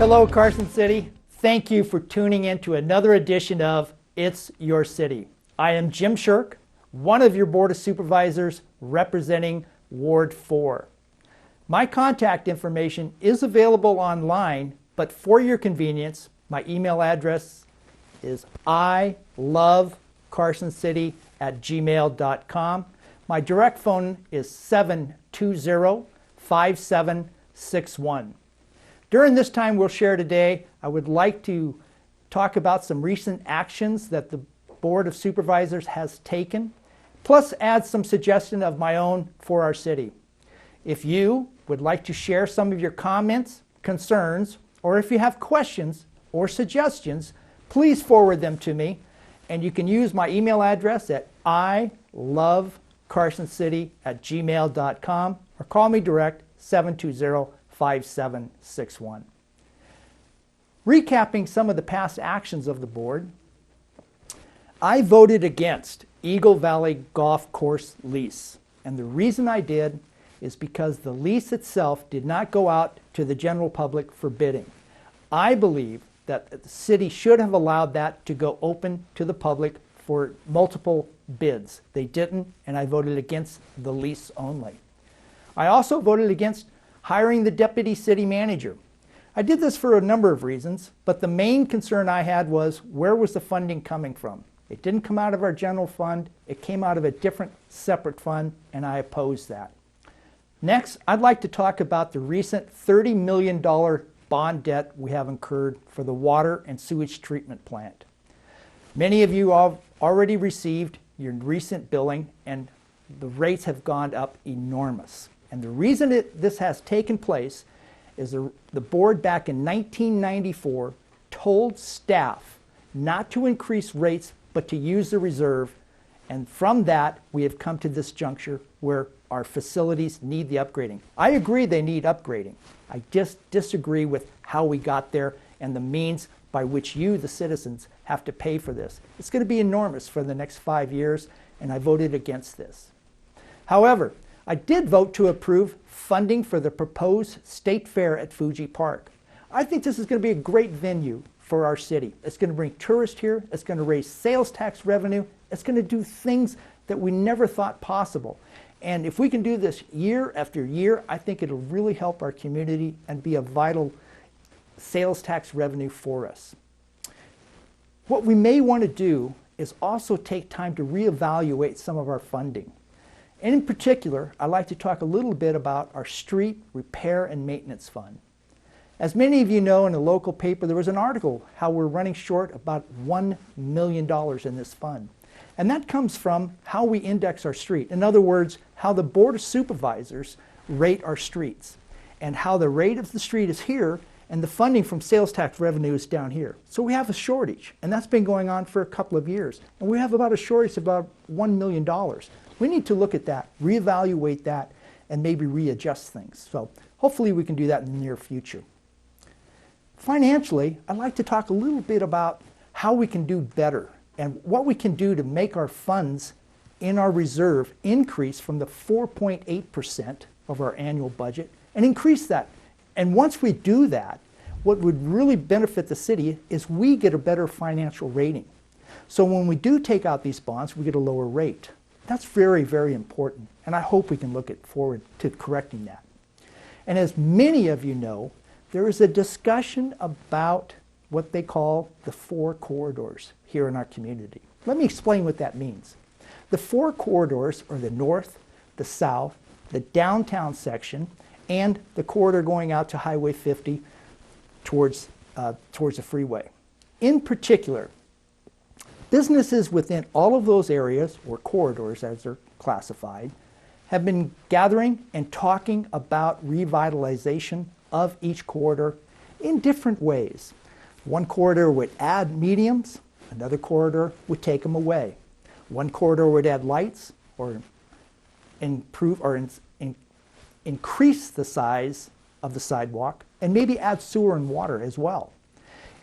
Hello, Carson City. Thank you for tuning in to another edition of It's Your City. I am Jim Shirk, one of your Board of Supervisors representing Ward 4. My contact information is available online, but for your convenience, my email address is ilovecarsoncity@gmail.com. My direct phone is 720-5761. During this time we'll share today, I would like to talk about some recent actions that the Board of Supervisors has taken, plus add some suggestion of my own for our city. If you would like to share some of your comments, concerns, or if you have questions or suggestions, please forward them to me. And you can use my email address at ilovecarsoncity@gmail.com or call me direct 720-5761. Recapping some of the past actions of the board, I voted against Eagle Valley Golf Course lease. And the reason I did is because the lease itself did not go out to the general public for bidding. I believe that the city should have allowed that to go open to the public for multiple bids. They didn't, and I voted against the lease only. I also voted against hiring the deputy city manager. I did this for a number of reasons, but the main concern I had was where was the funding coming from? It didn't come out of our general fund, it came out of a different separate fund, and I opposed that. Next, I'd like to talk about the recent $30 million bond debt we have incurred for the water and sewage treatment plant. Many of you have already received your recent billing, and the rates have gone up enormous. And the reason this has taken place is the board back in 1994 told staff not to increase rates but to use the reserve, and from that we have come to this juncture where our facilities need the upgrading. I agree they need upgrading. I just disagree with how we got there and the means by which you, the citizens, have to pay for this. It's going to be enormous for the next 5 years, and I voted against this. However, I did vote to approve funding for the proposed state fair at Fuji Park. I think this is going to be a great venue for our city. It's going to bring tourists here, it's going to raise sales tax revenue, it's going to do things that we never thought possible. And if we can do this year after year, I think it'll really help our community and be a vital sales tax revenue for us. What we may want to do is also take time to reevaluate some of our funding. And in particular, I'd like to talk a little bit about our street repair and maintenance fund. As many of you know, in a local paper, there was an article how we're running short about $1 million in this fund. And that comes from how we index our street. In other words, how the Board of Supervisors rate our streets, and how the rate of the street is here and the funding from sales tax revenue is down here. So we have a shortage, and that's been going on for a couple of years. And we have about a shortage of about $1 million. We need to look at that, reevaluate that, and maybe readjust things. So hopefully we can do that in the near future. Financially, I'd like to talk a little bit about how we can do better and what we can do to make our funds in our reserve increase from the 4.8% of our annual budget and increase that. And once we do that, what would really benefit the city is we get a better financial rating. So when we do take out these bonds, we get a lower rate. That's very, very important, and I hope we can look forward to correcting that. And as many of you know, there is a discussion about what they call the 4 corridors here in our community. Let me explain what that means. The 4 corridors are the north, the south, the downtown section, and the corridor going out to Highway 50 towards the freeway. In particular, businesses within all of those areas, or corridors as they're classified, have been gathering and talking about revitalization of each corridor in different ways. One corridor would add mediums, another corridor would take them away. One corridor would add lights or improve or increase the size of the sidewalk, and maybe add sewer and water as well.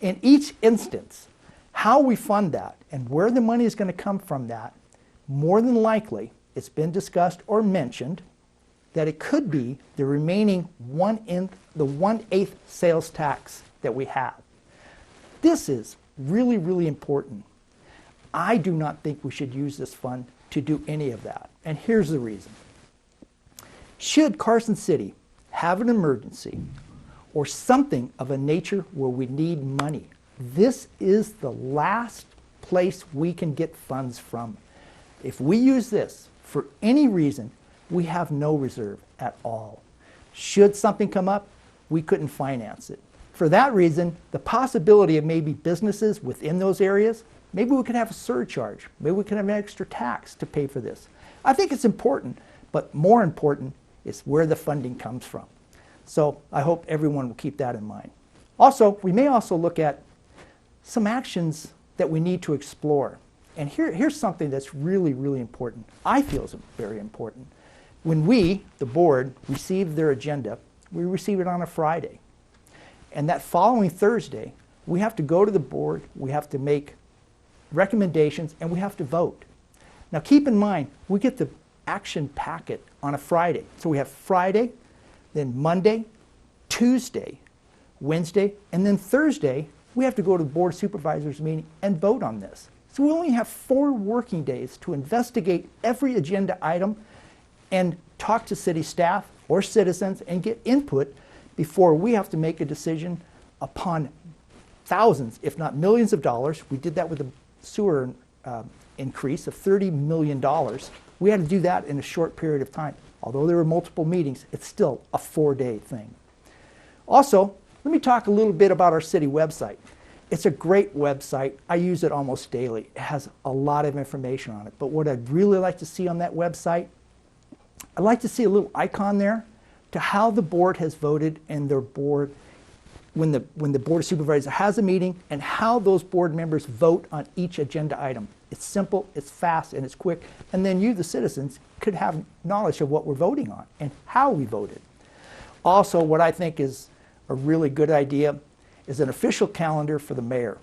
In each instance, how we fund that and where the money is going to come from that, more than likely, it's been discussed or mentioned that it could be the remaining the 1/8 sales tax that we have. This is really, really important. I do not think we should use this fund to do any of that. And here's the reason. Should Carson City have an emergency or something of a nature where we need money, this is the last place we can get funds from. If we use this for any reason, we have no reserve at all. Should something come up, we couldn't finance it. For that reason, the possibility of maybe businesses within those areas, maybe we could have a surcharge, maybe we could have an extra tax to pay for this. I think it's important, but more important is where the funding comes from. So I hope everyone will keep that in mind. Also, we may also look at some actions that we need to explore. And here's something that's really, really important. I feel is very important. When we, the board, receive their agenda, we receive it on a Friday. And that following Thursday, we have to go to the board, we have to make recommendations, and we have to vote. Now keep in mind, we get the action packet on a Friday. So we have Friday, then Monday, Tuesday, Wednesday, and then Thursday, we have to go to the Board of Supervisors meeting and vote on this. So we only have 4 working days to investigate every agenda item and talk to city staff or citizens and get input before we have to make a decision upon thousands, if not millions of dollars. We did that with the sewer increase of $30 million. We had to do that in a short period of time. Although there were multiple meetings, it's still a 4-day thing. Also, let me talk a little bit about our city website. It's a great website. I use it almost daily. It has a lot of information on it. But what I'd really like to see on that website, I'd like to see a little icon there to how the board has voted and their board, when the Board of Supervisors has a meeting, and how those board members vote on each agenda item. It's simple, it's fast, and it's quick. And then you, the citizens, could have knowledge of what we're voting on and how we voted. Also, what I think is a really good idea is an official calendar for the mayor.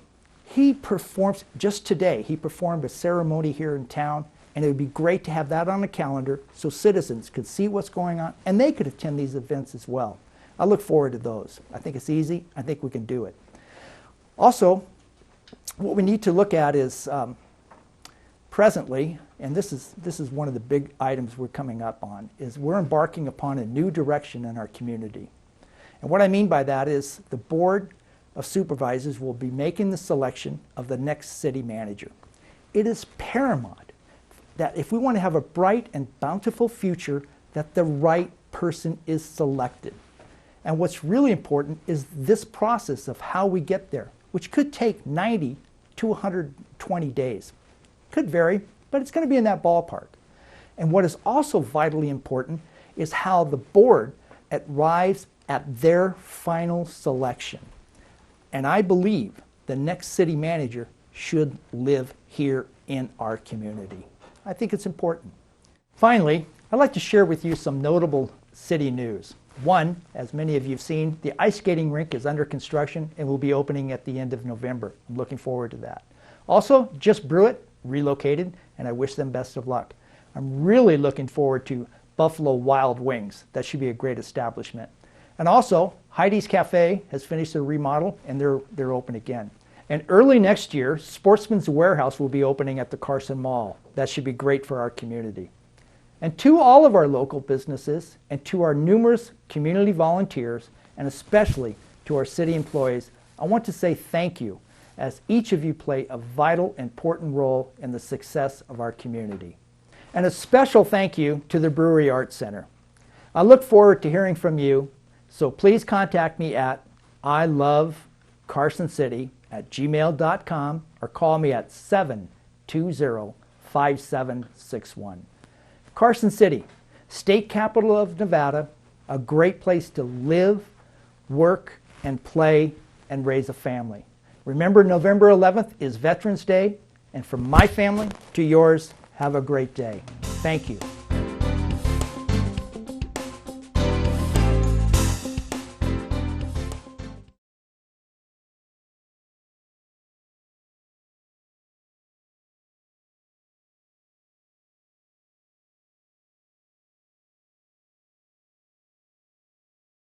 He performs, just today, he performed a ceremony here in town, and it would be great to have that on the calendar so citizens could see what's going on and they could attend these events as well. I look forward to those. I think it's easy. I think we can do it. Also, what we need to look at is presently, and this is one of the big items we're coming up on, is we're embarking upon a new direction in our community. And what I mean by that is the Board of Supervisors will be making the selection of the next city manager. It is paramount that if we want to have a bright and bountiful future, that the right person is selected. And what's really important is this process of how we get there, which could take 90 to 120 days. Could vary, but it's going to be in that ballpark. And what is also vitally important is how the board arrives at their final selection. And I believe the next city manager should live here in our community. I think it's important. Finally, I'd like to share with you some notable city news. One, as many of you have seen, the ice skating rink is under construction and will be opening at the end of November. I'm looking forward to that. Also, Just Brew It relocated, and I wish them best of luck. I'm really looking forward to Buffalo Wild Wings. That should be a great establishment. And also, Heidi's Cafe has finished their remodel and they're open again. And early next year, Sportsman's Warehouse will be opening at the Carson Mall. That should be great for our community. And to all of our local businesses and to our numerous community volunteers, and especially to our city employees, I want to say thank you, as each of you play a vital, important role in the success of our community. And a special thank you to the Brewery Arts Center. I look forward to hearing from you, so please contact me at ilovecarsoncity@gmail.com or call me at 720-5761. Carson City, state capital of Nevada, a great place to live, work, and play, and raise a family. Remember, November 11th is Veterans Day, and from my family to yours, have a great day. Thank you.